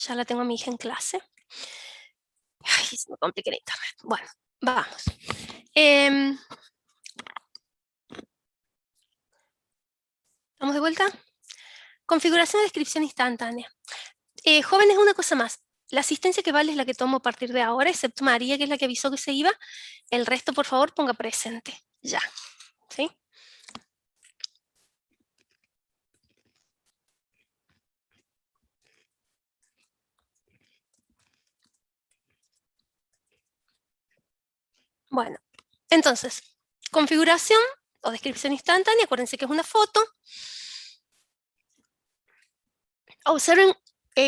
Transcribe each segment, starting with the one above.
Ya la tengo a mi hija en clase. Ay, se me complica el internet. Bueno, vamos. ¿Estamos de vuelta? Configuración de descripción instantánea. Jóvenes, una cosa más. La asistencia que vale es la que tomo a partir de ahora, excepto María, que es la que avisó que se iba. El resto, por favor, ponga presente. Ya. ¿Sí? Bueno, entonces, configuración o descripción instantánea, acuérdense que es una foto. Observen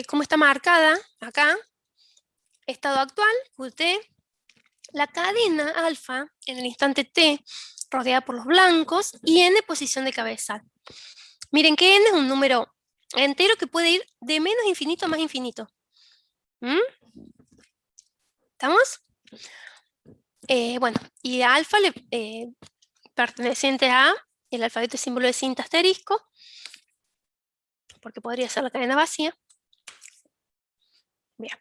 cómo está marcada acá, estado actual, QT, la cadena alfa en el instante t rodeada por los blancos y n posición de cabezal. Miren que n es un número entero que puede ir de menos infinito a más infinito. ¿Estamos? Bueno, y alfa perteneciente a el alfabeto símbolo de cinta asterisco, porque podría ser la cadena vacía. Bien.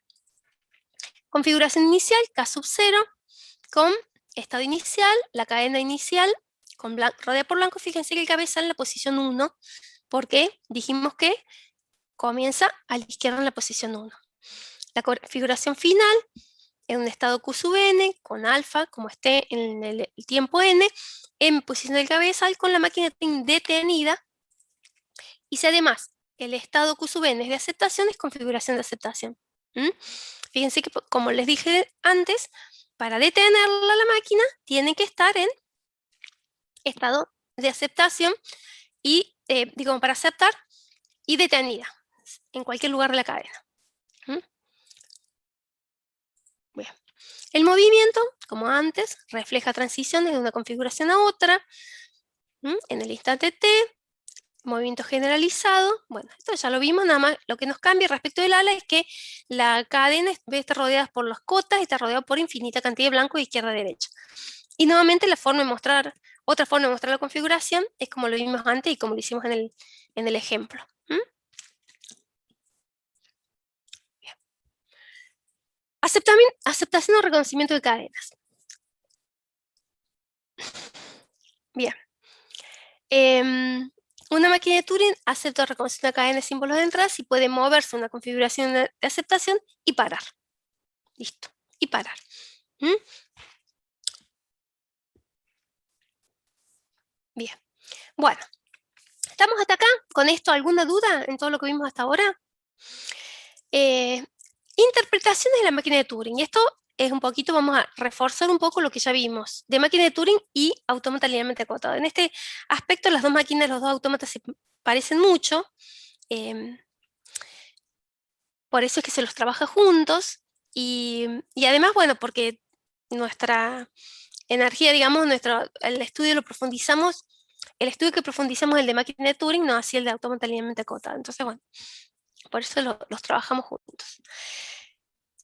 Configuración inicial, K sub 0, con estado inicial, la cadena inicial, con rodeada por blanco. Fíjense que el cabezal en la posición 1, porque dijimos que comienza a la izquierda en la posición 1. La configuración final, en un estado Q sub n, con alfa, como esté en el tiempo n, en posición del cabezal, con la máquina detenida. Y si además el estado Q sub n es de aceptación, es configuración de aceptación. Fíjense que, como les dije antes, para detenerla la máquina, tiene que estar en estado de aceptación y, digo, para aceptar y detenida, en cualquier lugar de la cadena. Bien. El movimiento, como antes, refleja transiciones de una configuración a otra. En el instante t, movimiento generalizado. Bueno, esto ya lo vimos, nada más lo que nos cambia respecto del ala es que la cadena, en vez de estar rodeada por las cotas, está rodeada por infinita cantidad de blanco de izquierda a derecha. Y nuevamente otra forma de mostrar la configuración es como lo vimos antes y como lo hicimos en el ejemplo. Bien. Aceptación o reconocimiento de cadenas. Bien. Una máquina de Turing acepta o reconoce una cadena de símbolos de entrada si puede moverse una configuración de aceptación y parar. Listo. Y parar. Bien. Bueno. ¿Estamos hasta acá? ¿Con esto alguna duda en todo lo que vimos hasta ahora? Interpretaciones de la máquina de Turing. Y esto es un poquito, vamos a reforzar un poco lo que ya vimos de máquina de Turing y autómata linealmente acotado. En este aspecto, las dos máquinas, los dos autómatas se parecen mucho. Por eso es que se los trabaja juntos. Y además, bueno, porque nuestra energía, digamos, el estudio lo profundizamos. El estudio que profundizamos el de máquina de Turing, no así el de autómata linealmente acotado. Entonces, bueno, por eso los trabajamos juntos.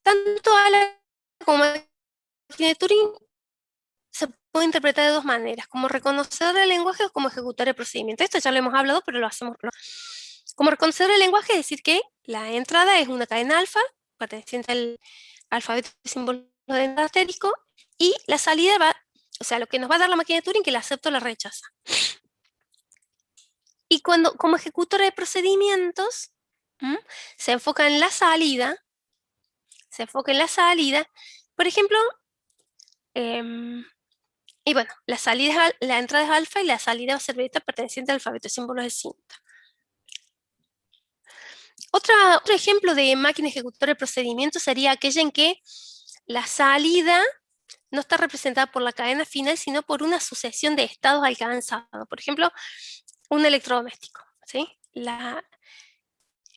Tanto ALA como máquina de Turing se puede interpretar de dos maneras, como reconocedor del lenguaje o como ejecutar el procedimiento. Esto ya lo hemos hablado, pero lo hacemos. Como reconocedor del lenguaje, es decir que la entrada es una cadena alfa, perteneciente al alfabeto de símbolo de entrada asterisco, y la salida va, o sea, lo que nos va a dar la máquina de Turing, que la acepta o la rechaza. Y como ejecutora de procedimientos, se enfoca en la salida, por ejemplo, y bueno, la entrada es alfa y la salida va a ser beta perteneciente al alfabeto de símbolos de cinta. Otro ejemplo de máquina ejecutora de procedimiento sería aquella en que la salida no está representada por la cadena final, sino por una sucesión de estados alcanzados. Por ejemplo, un electrodoméstico. ¿Sí?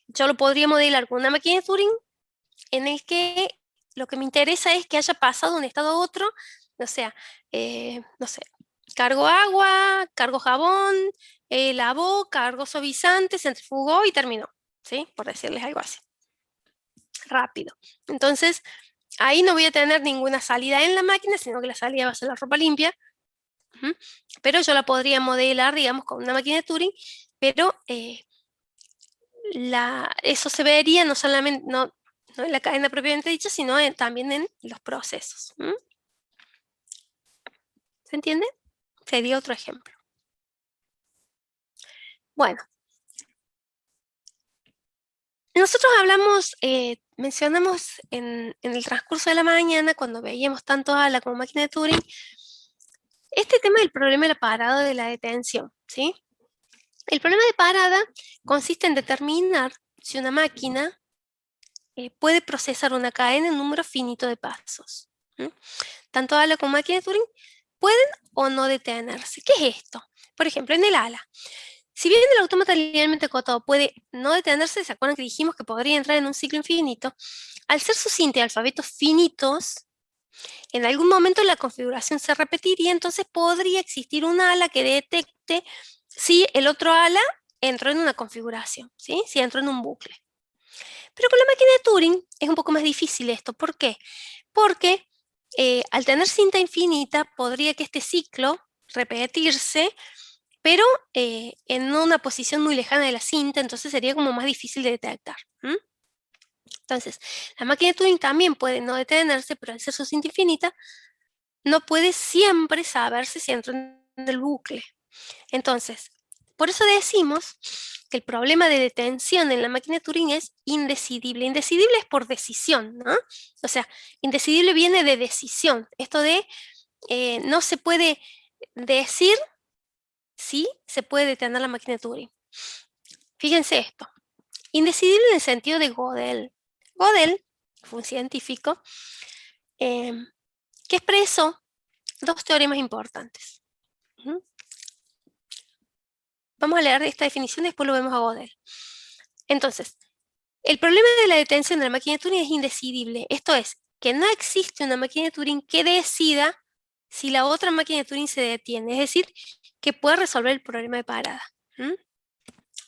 Yo lo podría modelar con una máquina de Turing en el que lo que me interesa es que haya pasado de un estado a otro, o sea, no sé, cargo agua, cargo jabón, lavó, cargo suavizante, centrifugó y terminó, ¿sí? Por decirles algo así. Rápido. Entonces, ahí no voy a tener ninguna salida en la máquina, sino que la salida va a ser la ropa limpia. Pero yo la podría modelar, digamos, con una máquina de Turing, pero eso se vería no solamente, no en la cadena propiamente dicha, sino también en los procesos. ¿Se entiende? Sería otro ejemplo. Bueno, nosotros mencionamos en el transcurso de la mañana, cuando veíamos tanto ALA como máquina de Turing, este tema del problema de la parada de la detención, ¿sí? El problema de parada consiste en determinar si una máquina puede procesar una cadena en un número finito de pasos. Tanto ALA como máquina de Turing pueden o no detenerse. ¿Qué es esto? Por ejemplo, en el ALA, si bien el autómata linealmente acotado puede no detenerse, ¿se acuerdan que dijimos que podría entrar en un ciclo infinito? Al ser sus int y alfabetos finitos, en algún momento la configuración se repetiría, entonces podría existir un ala que detecte si el otro ala entró en una configuración, ¿sí? Si entró en un bucle. Pero con la máquina de Turing es un poco más difícil esto. ¿Por qué? Porque al tener cinta infinita, podría que este ciclo repetirse, pero en una posición muy lejana de la cinta, entonces sería como más difícil de detectar. Entonces, la máquina de Turing también puede no detenerse, pero al ser su cinta infinita, no puede siempre saberse si entró en el bucle. Entonces, por eso decimos que el problema de detención en la máquina de Turing es indecidible. Indecidible es por decisión, ¿no? O sea, indecidible viene de decisión. Esto de no se puede decir si se puede detener la máquina de Turing. Fíjense esto. Indecidible en el sentido de Gödel. Gödel fue un científico que expresó dos teoremas importantes. Vamos a leer esta definición y después lo vemos a Gödel. Entonces, el problema de la detención de la máquina de Turing es indecidible. Esto es, que no existe una máquina de Turing que decida si la otra máquina de Turing se detiene. Es decir, que pueda resolver el problema de parada.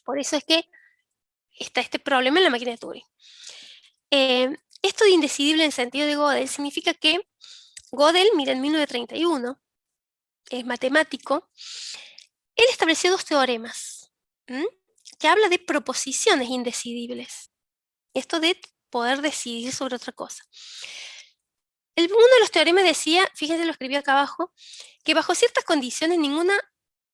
Por eso es que está este problema en la máquina de Turing. Esto de indecidible en sentido de Gödel significa que Gödel, mira, en 1931, es matemático, él estableció dos teoremas que habla de proposiciones indecidibles. Esto de poder decidir sobre otra cosa. Uno de los teoremas decía, fíjense, lo escribí acá abajo, que bajo ciertas condiciones ninguna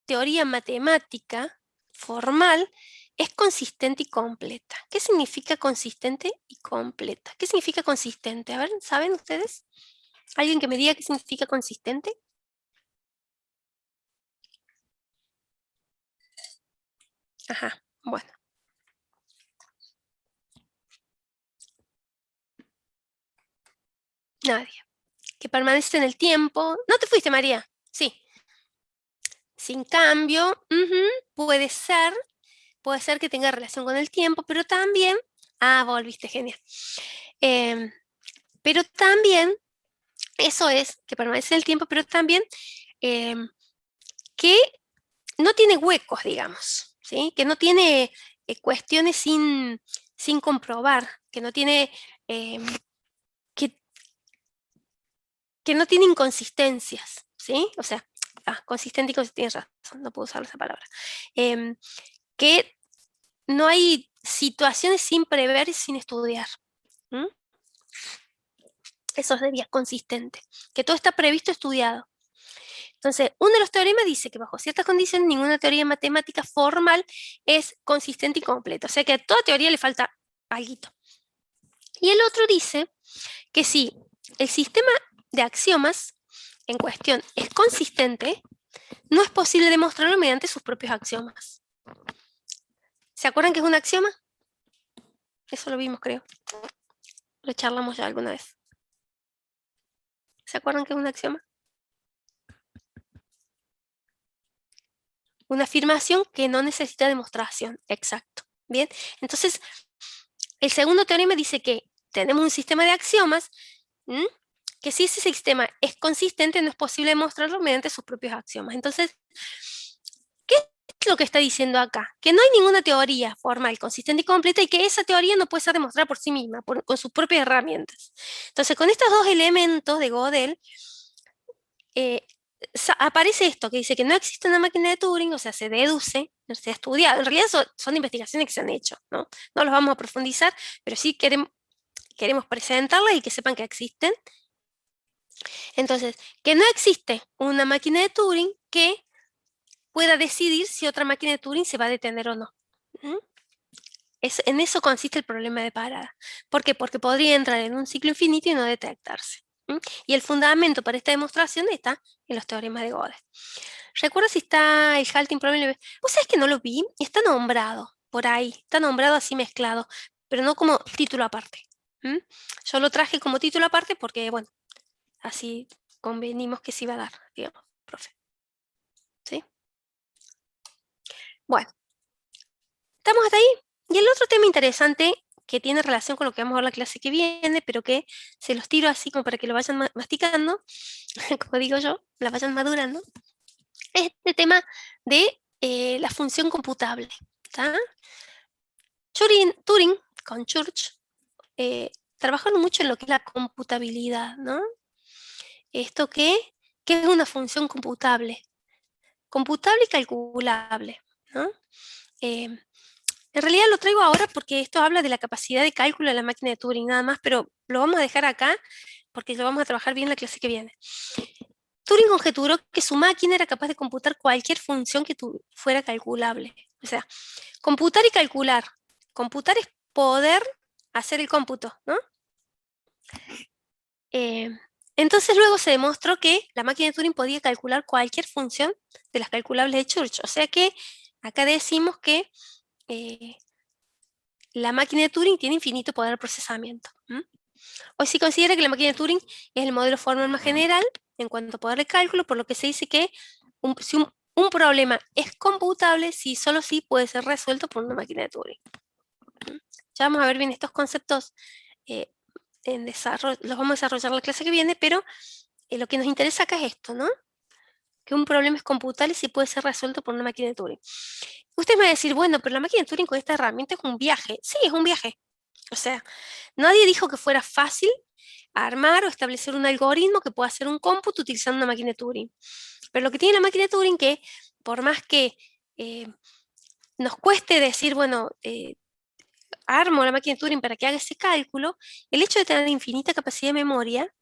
teoría matemática formal es consistente y completa. ¿Qué significa consistente y completa? ¿Qué significa consistente? A ver, ¿saben ustedes? ¿Alguien que me diga qué significa consistente? Ajá, bueno. Nadie. Que permanece en el tiempo. ¿No te fuiste, María? Sí. Sin cambio, puede ser que tenga relación con el tiempo, pero también, volviste, genial. Pero también, eso es, que permanece en el tiempo, pero también que no tiene huecos, digamos, ¿sí? Que no tiene cuestiones sin comprobar, que no tiene, que no tiene inconsistencias, ¿sí? O sea, consistente y consistente, tienes razón, no puedo usar esa palabra. Que no hay situaciones sin prever y sin estudiar. Eso sería consistente, que todo está previsto, estudiado. Entonces, uno de los teoremas dice que bajo ciertas condiciones ninguna teoría matemática formal es consistente y completa. O sea que a toda teoría le falta algo. Y el otro dice que si el sistema de axiomas en cuestión es consistente, no es posible demostrarlo mediante sus propios axiomas. ¿Se acuerdan qué es un axioma? Eso lo vimos, creo. Lo charlamos ya alguna vez. ¿Se acuerdan qué es un axioma? Una afirmación que no necesita demostración. Exacto. Bien, entonces el segundo teorema dice que tenemos un sistema de axiomas que si ese sistema es consistente no es posible demostrarlo mediante sus propios axiomas. Entonces, ¿qué es lo que está diciendo acá? Que no hay ninguna teoría formal, consistente y completa y que esa teoría no puede ser demostrada por sí misma, con sus propias herramientas. Entonces, con estos dos elementos de Gödel, aparece esto, que dice que no existe una máquina de Turing, o sea, se deduce, se ha estudiado, en realidad son investigaciones que se han hecho, ¿no? No los vamos a profundizar, pero sí queremos presentarlas y que sepan que existen. Entonces, que no existe una máquina de Turing que pueda decidir si otra máquina de Turing se va a detener o no. En eso consiste el problema de parada. ¿Por qué? Porque podría entrar en un ciclo infinito y no detectarse. Y el fundamento para esta demostración está en los teoremas de Gödel. ¿Recuerda si está el halting problem? ¿Vos sabés que no lo vi? Está nombrado por ahí, está nombrado así mezclado, pero no como título aparte. Yo lo traje como título aparte porque, bueno, así convenimos que se iba a dar, digamos, profe. ¿Sí? Bueno, ¿estamos hasta ahí? Y el otro tema interesante que tiene relación con lo que vamos a ver la clase que viene, pero que se los tiro así como para que lo vayan masticando, como digo yo, la vayan madurando, es este tema de la función computable. Turing con Church trabajaron mucho en lo que es la computabilidad, ¿no? ¿Esto qué? ¿Qué es una función computable? Computable y calculable, ¿no? En realidad lo traigo ahora porque esto habla de la capacidad de cálculo de la máquina de Turing, nada más, pero lo vamos a dejar acá porque lo vamos a trabajar bien en la clase que viene. Turing conjeturó que su máquina era capaz de computar cualquier función que fuera calculable. O sea, computar y calcular. Computar es poder hacer el cómputo, ¿no? Entonces luego se demostró que la máquina de Turing podía calcular cualquier función de las calculables de Church. O sea que acá decimos que la máquina de Turing tiene infinito poder de procesamiento. Hoy se considera que la máquina de Turing es el modelo formal más general en cuanto a poder de cálculo, por lo que se dice que si un problema es computable, solo sí puede ser resuelto por una máquina de Turing. Ya vamos a ver bien estos conceptos en desarrollo, los vamos a desarrollar en la clase que viene, pero lo que nos interesa acá es esto, ¿no? Que un problema es computable si puede ser resuelto por una máquina de Turing. Usted me va a decir, bueno, pero la máquina de Turing con esta herramienta es un viaje. Sí, es un viaje. O sea, nadie dijo que fuera fácil armar o establecer un algoritmo que pueda hacer un cómputo utilizando una máquina de Turing. Pero lo que tiene la máquina de Turing que, por más que nos cueste decir, bueno, armo la máquina de Turing para que haga ese cálculo, el hecho de tener infinita capacidad de memoria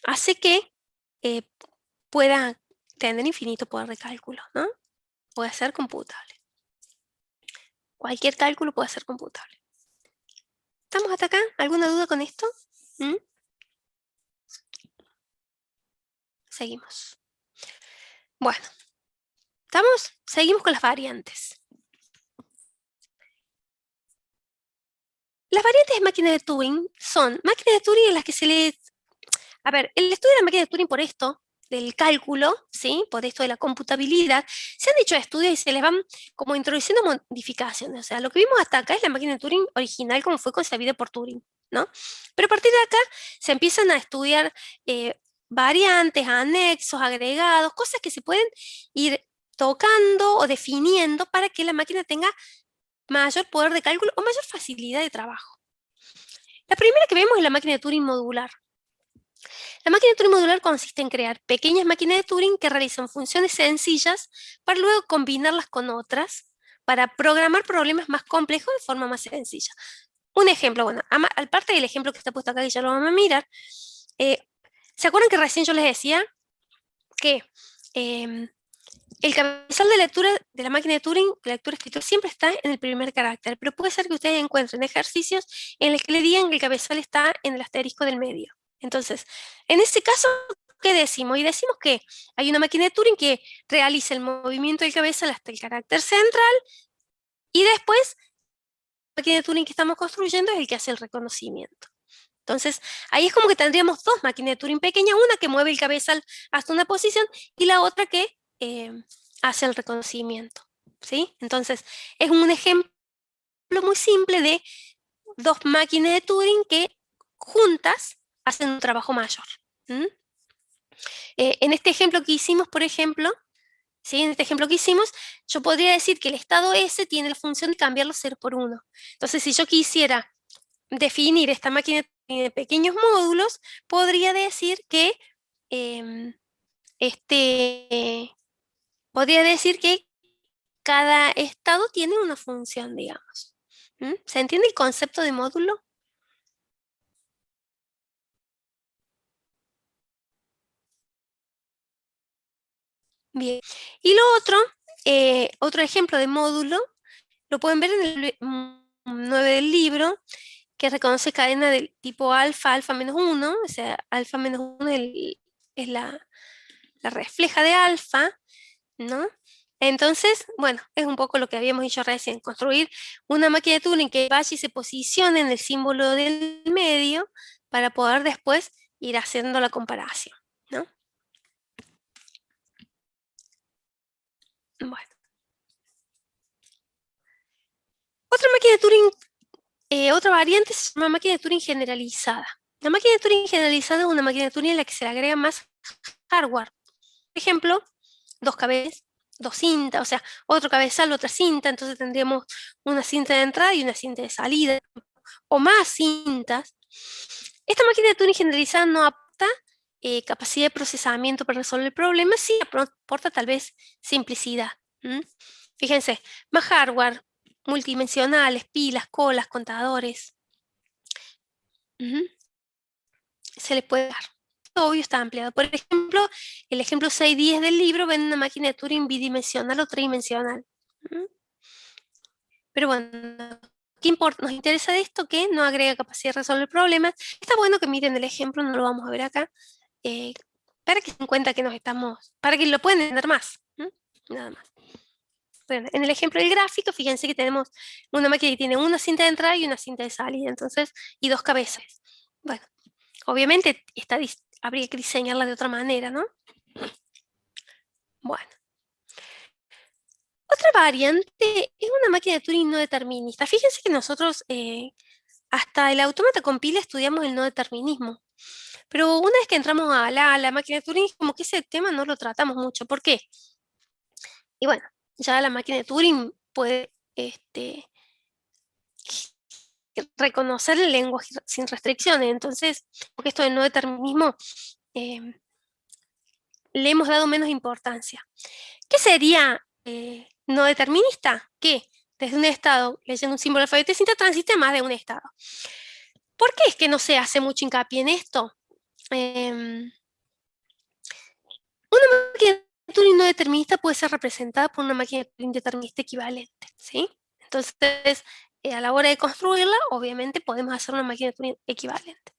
hace que pueda tener infinito poder de cálculo, ¿no? Puede ser computable. Cualquier cálculo puede ser computable. ¿Estamos hasta acá? ¿Alguna duda con esto? Seguimos. Bueno, seguimos con las variantes. Las variantes de máquinas de Turing son máquinas de Turing en las que se les... A ver, el estudio de la máquina de Turing por esto, del cálculo, ¿sí? Por esto de la computabilidad, se han hecho estudios y se les van como introduciendo modificaciones. O sea, lo que vimos hasta acá es la máquina de Turing original como fue concebida por Turing, ¿no? Pero a partir de acá se empiezan a estudiar variantes, anexos, agregados, cosas que se pueden ir tocando o definiendo para que la máquina tenga mayor poder de cálculo o mayor facilidad de trabajo. La primera que vemos es la máquina de Turing modular. La máquina de Turing modular consiste en crear pequeñas máquinas de Turing que realizan funciones sencillas para luego combinarlas con otras para programar problemas más complejos de forma más sencilla. Un ejemplo, bueno, aparte del ejemplo que está puesto acá y ya lo vamos a mirar, ¿se acuerdan que recién yo les decía que el cabezal de lectura de la máquina de Turing, lectura-escritura, siempre está en el primer carácter, pero puede ser que ustedes encuentren ejercicios en los que le digan que el cabezal está en el asterisco del medio. Entonces, en ese caso, ¿qué decimos? Y decimos que hay una máquina de Turing que realiza el movimiento del cabezal hasta el carácter central y después la máquina de Turing que estamos construyendo es el que hace el reconocimiento. Entonces, ahí es como que tendríamos dos máquinas de Turing pequeñas, una que mueve el cabezal hasta una posición y la otra que hace el reconocimiento, ¿sí? Entonces, es un ejemplo muy simple de dos máquinas de Turing que juntas hacen un trabajo mayor. En este ejemplo que hicimos, por ejemplo, ¿sí? En este ejemplo que hicimos, yo podría decir que el estado S tiene la función de cambiar los 0 por 1. Entonces, si yo quisiera definir esta máquina de pequeños módulos, podría decir que cada estado tiene una función, digamos. ¿Se entiende el concepto de módulo? Bien. Y lo otro ejemplo de módulo, lo pueden ver en el 9 del libro, que reconoce cadena del tipo alfa, alfa menos 1, o sea, alfa menos 1 es la refleja de alfa, ¿no? Entonces, bueno, es un poco lo que habíamos dicho recién, construir una máquina de Turing que vaya y se posicione en el símbolo del medio para poder después ir haciendo la comparación, ¿no? Bueno, otra máquina de Turing, otra variante se llama máquina de Turing generalizada. La máquina de Turing generalizada es una máquina de Turing en la que se le agrega más hardware. Por ejemplo, dos cabezas, dos cintas, o sea, otro cabezal, otra cinta, entonces tendríamos una cinta de entrada y una cinta de salida, o más cintas. Esta máquina de Turing generalizada no aporta capacidad de procesamiento para resolver el problema, sí aporta tal vez simplicidad. Fíjense, más hardware, multidimensionales, pilas, colas, contadores. Se le puede dar. Obvio está ampliado. Por ejemplo, el ejemplo 6.10 del libro ven una máquina de Turing bidimensional o tridimensional. Pero bueno, ¿qué importa? Nos interesa de esto que no agrega capacidad de resolver problemas. Está bueno que miren el ejemplo, no lo vamos a ver acá, para que se den cuenta que para que lo puedan entender más. Nada más. Bueno, en el ejemplo del gráfico, fíjense que tenemos una máquina que tiene una cinta de entrada y una cinta de salida, entonces, y dos cabezas. Bueno, obviamente habría que diseñarla de otra manera, ¿no? Bueno. Otra variante es una máquina de Turing no determinista. Fíjense que nosotros hasta el autómata con pila estudiamos el no determinismo. Pero una vez que entramos a la máquina de Turing, como que ese tema no lo tratamos mucho. ¿Por qué? Y bueno, ya la máquina de Turing puede reconocer el lenguaje sin restricciones. Entonces, porque esto del no determinismo le hemos dado menos importancia. ¿Qué sería no determinista? Que desde un estado, leyendo un símbolo alfabeto distinto, transite más de un estado. ¿Por qué es que no se hace mucho hincapié en esto? Una máquina de Turing no determinista puede ser representada por una máquina de Turing determinista equivalente, ¿sí? Entonces, a la hora de construirla, obviamente podemos hacer una máquina de Turing equivalente.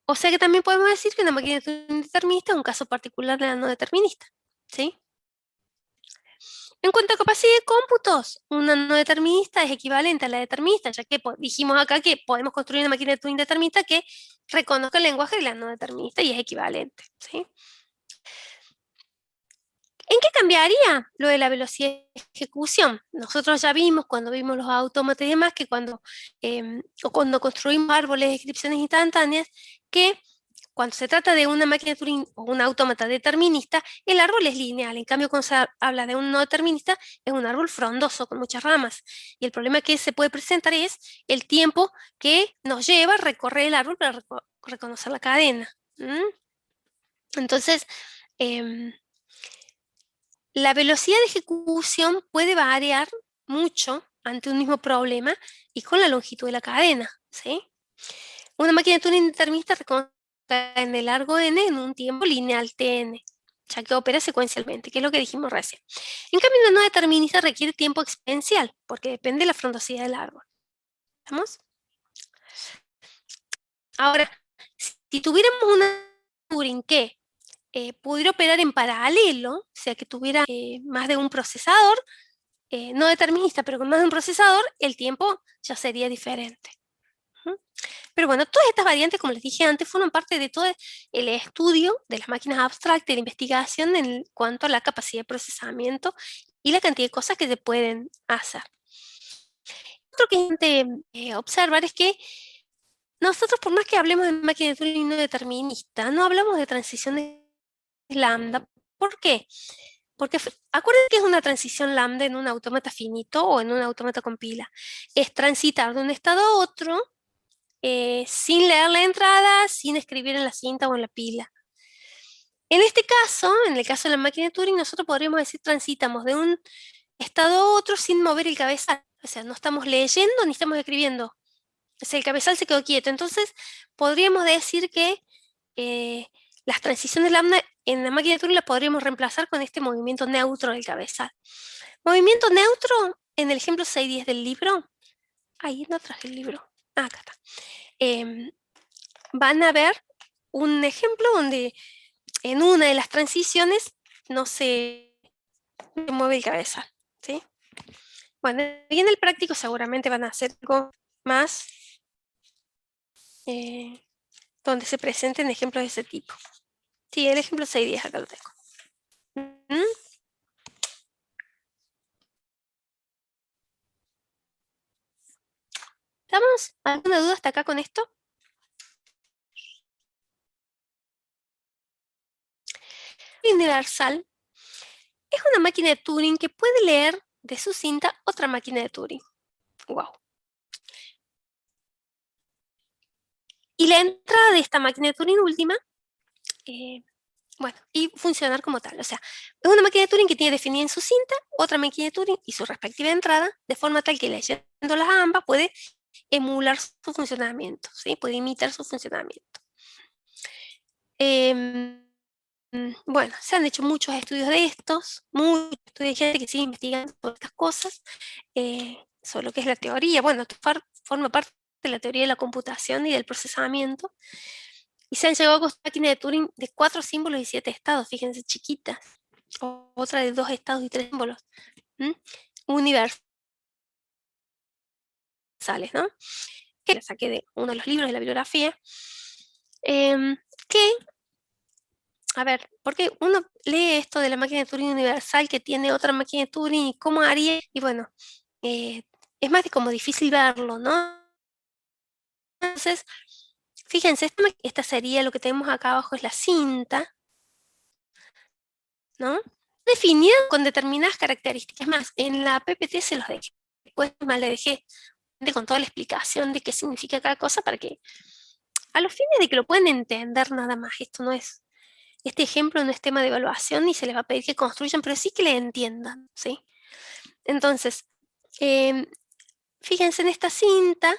O sea que también podemos decir que una máquina de Turing determinista es un caso particular de la no determinista, ¿sí? En cuanto a capacidad de cómputos, una no determinista es equivalente a la determinista, ya que dijimos acá que podemos construir una máquina de Turing determinista que reconozca el lenguaje de la no determinista y es equivalente, ¿sí? ¿En qué cambiaría lo de la velocidad de ejecución? Nosotros ya vimos cuando vimos los autómatas y demás que o cuando construimos árboles de descripciones instantáneas, que cuando se trata de una máquina de Turing o un autómata determinista, el árbol es lineal. En cambio, cuando se habla de un no determinista, es un árbol frondoso con muchas ramas. Y el problema que se puede presentar es el tiempo que nos lleva a recorrer el árbol para reconocer la cadena. Entonces, la velocidad de ejecución puede variar mucho ante un mismo problema y con la longitud de la cadena, ¿sí? Una máquina de Turing determinista reconoce en el largo n en un tiempo lineal tn, ya que opera secuencialmente, que es lo que dijimos recién. En cambio, una no determinista requiere tiempo exponencial, porque depende de la frondosidad del árbol. ¿Estamos? Ahora, si tuviéramos una Turing que pudiera operar en paralelo, o sea, que tuviera más de un procesador, no determinista, pero con más de un procesador, el tiempo ya sería diferente. Pero bueno, todas estas variantes, como les dije antes, forman parte de todo el estudio de las máquinas abstractas, de la investigación en cuanto a la capacidad de procesamiento y la cantidad de cosas que se pueden hacer. Otro que es importante observar es que nosotros, por más que hablemos de máquinas de Turing no determinista, no hablamos de transiciones lambda. ¿Por qué? Porque acuérdense que es una transición lambda en un autómata finito o en un autómata con pila. Es transitar de un estado a otro sin leer la entrada, sin escribir en la cinta o en la pila. En este caso, en el caso de la máquina de Turing, nosotros podríamos decir transitamos de un estado a otro sin mover el cabezal. O sea, no estamos leyendo ni estamos escribiendo. O sea, el cabezal se quedó quieto. Entonces, podríamos decir que las transiciones lambda en la máquina de Turing las podríamos reemplazar con este movimiento neutro del cabezal. Movimiento neutro, en el ejemplo 6.10 del libro, ahí no traje el libro, acá está. Van a ver un ejemplo donde en una de las transiciones no se mueve el cabezal, ¿sí? Bueno, y en el práctico seguramente van a hacer algo más donde se presenten ejemplos de ese tipo. Sí, el ejemplo 6.10 acá lo tengo. ¿Mm? ¿Estamos? ¿Alguna duda hasta acá con esto? Universal es una máquina de Turing que puede leer de su cinta otra máquina de Turing. Wow. Y la entrada de esta máquina de Turing última, bueno, y funcionar como tal. O sea, es una máquina de Turing que tiene definida en su cinta otra máquina de Turing y su respectiva entrada, de forma tal que leyéndolas ambas puede emular su funcionamiento, ¿sí? Puede imitar su funcionamiento. Bueno, se han hecho muchos estudios de estos, muchos estudios de gente que sigue investigando sobre estas cosas, sobre lo que es la teoría. Bueno, esto forma parte de la teoría de la computación y del procesamiento. Y se han llegado a construir máquinas de Turing de 4 símbolos y 7 estados, fíjense, chiquitas. Otra de 2 estados y 3 símbolos. Universales, ¿no? Que la saqué de uno de los libros de la bibliografía. Que a ver, porque uno lee esto de la máquina de Turing universal que tiene otra máquina de Turing y cómo haría, y bueno, es más de como difícil verlo, ¿no? Entonces, fíjense, esta sería lo que tenemos acá abajo, es la cinta, ¿no? Definida con determinadas características. Más, en la PPT se los dejé, después más le dejé con toda la explicación de qué significa cada cosa para que, a los fines de que lo puedan entender nada más, esto no es este ejemplo no es tema de evaluación ni se les va a pedir que construyan, pero sí que le entiendan, ¿sí? Entonces, fíjense en esta cinta,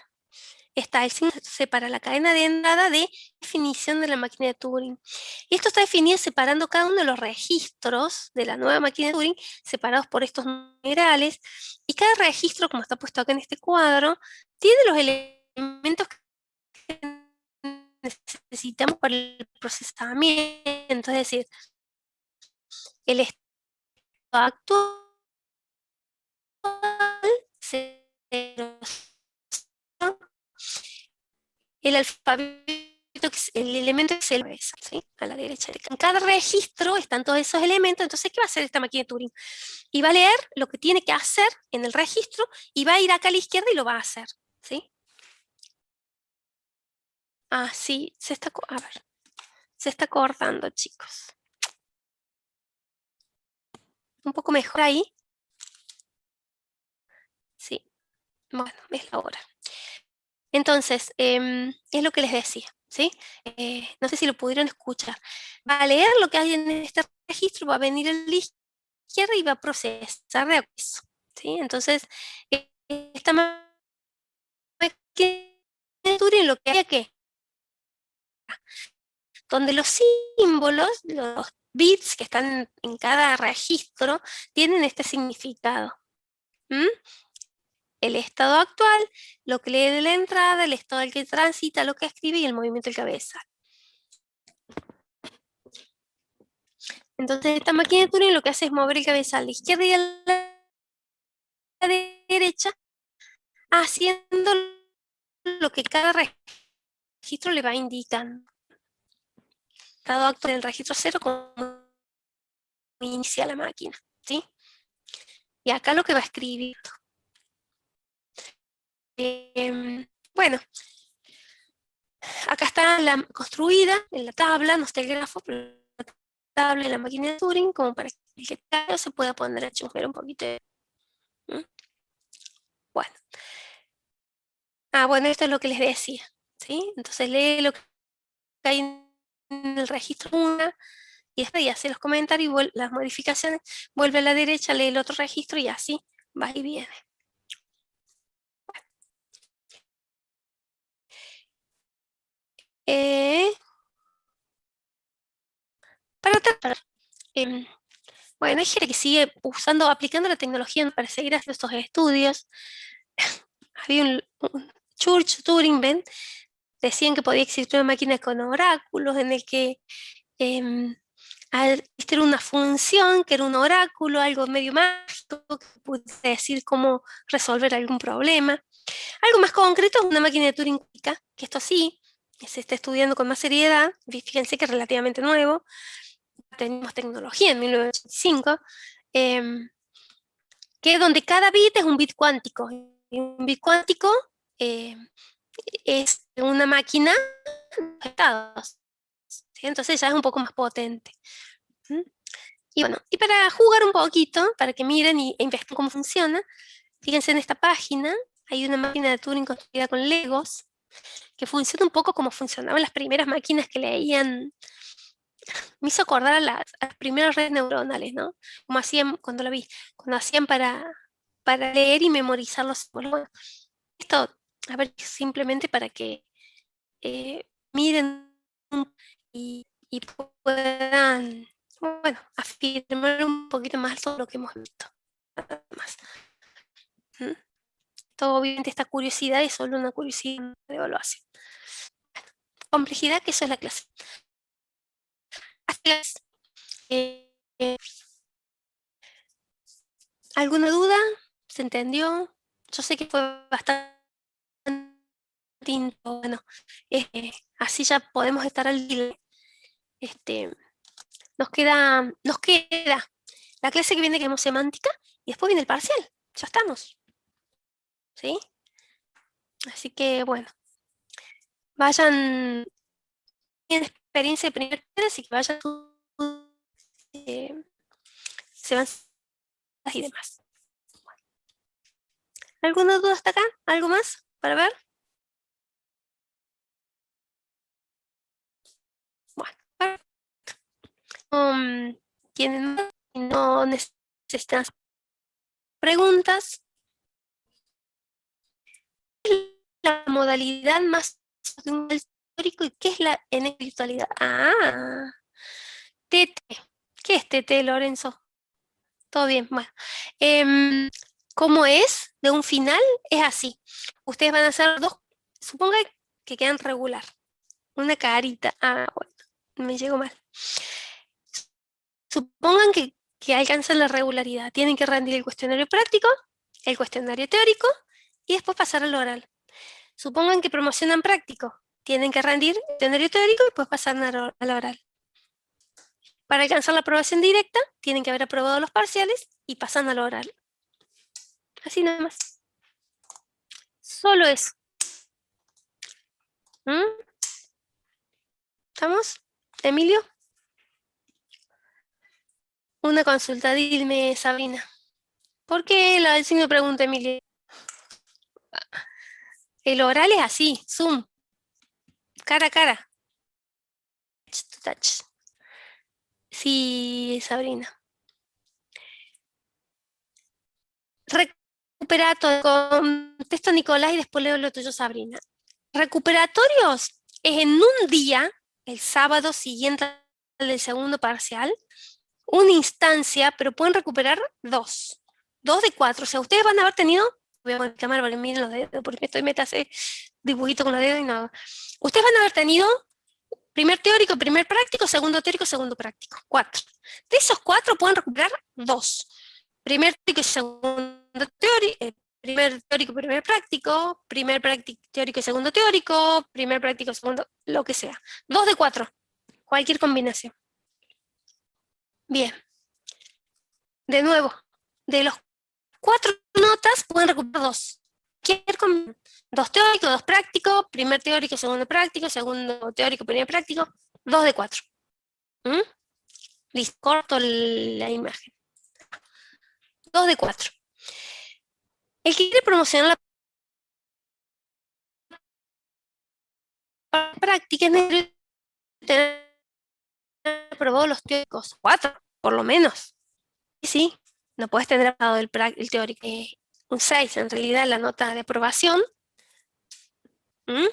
está el signo que separa la cadena de entrada de definición de la máquina de Turing. Y esto está definido separando cada uno de los registros de la nueva máquina de Turing, separados por estos numerales, y cada registro, como está puesto acá en este cuadro, tiene los elementos que necesitamos para el procesamiento, es decir, el estado actual, 0, el alfabeto, el elemento es el cabeza, ¿sí? A la derecha. En cada registro están todos esos elementos, entonces, ¿qué va a hacer esta máquina de Turing? Y va a leer lo que tiene que hacer en el registro y va a ir acá a la izquierda y lo va a hacer, ¿sí? Ah, sí, a ver, se está cortando, chicos. Un poco mejor ahí. Sí, bueno, es la hora. Entonces, es lo que les decía, ¿sí? No sé si lo pudieron escuchar. Va a leer lo que hay en este registro, va a venir a la izquierda y va a procesar de eso, ¿sí? Entonces, esta máquina de Turing lo que hay que, donde los símbolos, los bits que están en cada registro, tienen este significado. El estado actual, lo que lee de la entrada, el estado al que transita, lo que escribe y el movimiento del cabeza. Entonces esta máquina de Turing lo que hace es mover el cabezal a la izquierda y a la derecha, haciendo lo que cada registro le va indicando. Estado actual del registro 0 como inicia la máquina, ¿sí? Y acá lo que va a escribir. Bueno, acá está construida en la tabla, no está el grafo, pero la tabla de la máquina de Turing, como para que el se pueda poner a chusmear un poquito. Bueno. Bueno, esto es lo que les decía, ¿sí? Entonces lee lo que hay en el registro 1 y después ya hace los comentarios y las modificaciones, vuelve a la derecha, lee el otro registro y así va y viene. Bueno, hay gente que sigue aplicando la tecnología para seguir haciendo estos estudios. Había un Church Turing, ¿ven? Decían que podía existir una máquina con oráculos en el que al existir una función que era un oráculo, algo medio mágico, que pudiera decir cómo resolver algún problema. Algo más concreto es una máquina de Turing única, que esto sí, se está estudiando con más seriedad. Fíjense que es relativamente nuevo. Tenemos tecnología en 1985, que es donde cada bit es un bit cuántico. Y un bit cuántico es una máquina de estados. ¿Sí? Entonces ya es un poco más potente. ¿Mm? Y bueno, y para jugar un poquito, para que miren e investiguen cómo funciona, fíjense en esta página, hay una máquina de Turing construida con Legos, que funciona un poco como funcionaban las primeras máquinas que leían. Me hizo acordar a las primeras redes neuronales, ¿no? Como hacían cuando la vi, cuando hacían para leer y memorizar los símbolos. Bueno, esto, a ver, simplemente para que miren y puedan, bueno, afirmar un poquito más todo lo que hemos visto. Nada más. ¿Mm? Todo, obviamente, esta curiosidad es solo una curiosidad de evaluación. Complejidad, que eso es la clase. Eh, eh, ¿Alguna duda? ¿Se entendió? Yo sé que fue bastante bueno, así ya podemos estar al día. Nos queda la clase que viene, que es semántica, y después viene el parcial. Ya estamos. ¿Sí? Así que, bueno, vayan, tienen experiencia de primer grado, así que vayan, eh, se van y demás. ¿Alguna duda hasta acá? ¿Algo más para ver? Bueno, ¿tienen más? No necesitan preguntas. La modalidad más de un histórico, y qué es la en virtualidad. Ah, TT. ¿Qué es TT, Lorenzo? Todo bien, bueno. ¿Cómo es? De un final es así. Ustedes van a hacer dos, suponga que quedan regular. Una carita. Ah, bueno, me llegó mal. Supongan que alcanzan la regularidad. Tienen que rendir el cuestionario práctico, el cuestionario teórico y después pasar al oral. Supongan que promocionan práctico. Tienen que rendir el cuestionario teórico y después pasar al oral. Para alcanzar la aprobación directa, tienen que haber aprobado los parciales y pasan al oral. Así nada más. Solo eso. ¿Mm? ¿Estamos? ¿Emilio? Una consulta, dime, Sabrina. ¿Por qué el signo de pregunta, Emilio? El oral es así, Zoom, cara a cara. Touch to touch. Sí, Sabrina. Recuperatorios, contesto Nicolás y después leo lo tuyo, Sabrina. Recuperatorios es en un día, el sábado siguiente al del segundo parcial, una instancia, pero pueden recuperar dos. Dos de cuatro. O sea, ustedes van a haber tenido, voy a poner cámara para que miren los dedos, porque estoy metase dibujito con los dedos y no. Ustedes van a haber tenido primer teórico, primer práctico, segundo práctico. Cuatro. De esos cuatro pueden recuperar dos. Primer teórico y segundo teórico, primer teórico, primer práctico, teórico y segundo teórico, primer práctico, segundo, lo que sea. Dos de cuatro. Cualquier combinación. Bien. De nuevo, de los cuatro notas pueden recuperar dos. Dos teóricos, dos prácticos, primer teórico, segundo práctico, segundo teórico, primer práctico, dos de cuatro. ¿Mm? Listo, corto la imagen. Dos de cuatro. El que quiere promocionar la práctica es necesario tener aprobados los teóricos. Cuatro, por lo menos. Y sí, no puedes tener aprobado el teórico. Un 6, en realidad, la nota de aprobación. ¿Mm?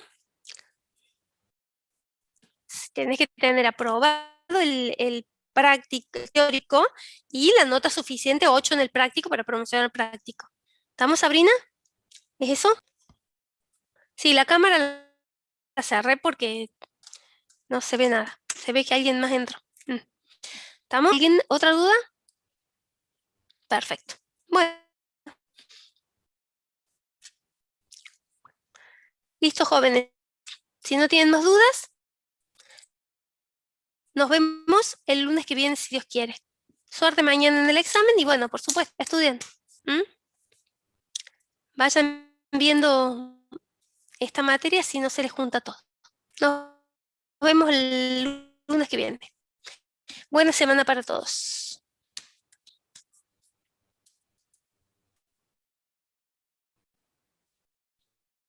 Tienes que tener aprobado el práctico, teórico, y la nota suficiente, 8 en el práctico, para promocionar el práctico. ¿Estamos, Sabrina? ¿Es eso? Sí, la cámara la cerré porque no se ve nada. Se ve que alguien más entró. ¿Estamos? ¿Alguien? ¿Otra duda? Perfecto. Bueno, listo, jóvenes. Si no tienen más dudas, nos vemos el lunes que viene, si Dios quiere. Suerte mañana en el examen y bueno, por supuesto, estudien. ¿Mm? Vayan viendo esta materia si no se les junta todo. Nos vemos el lunes que viene. Buena semana para todos.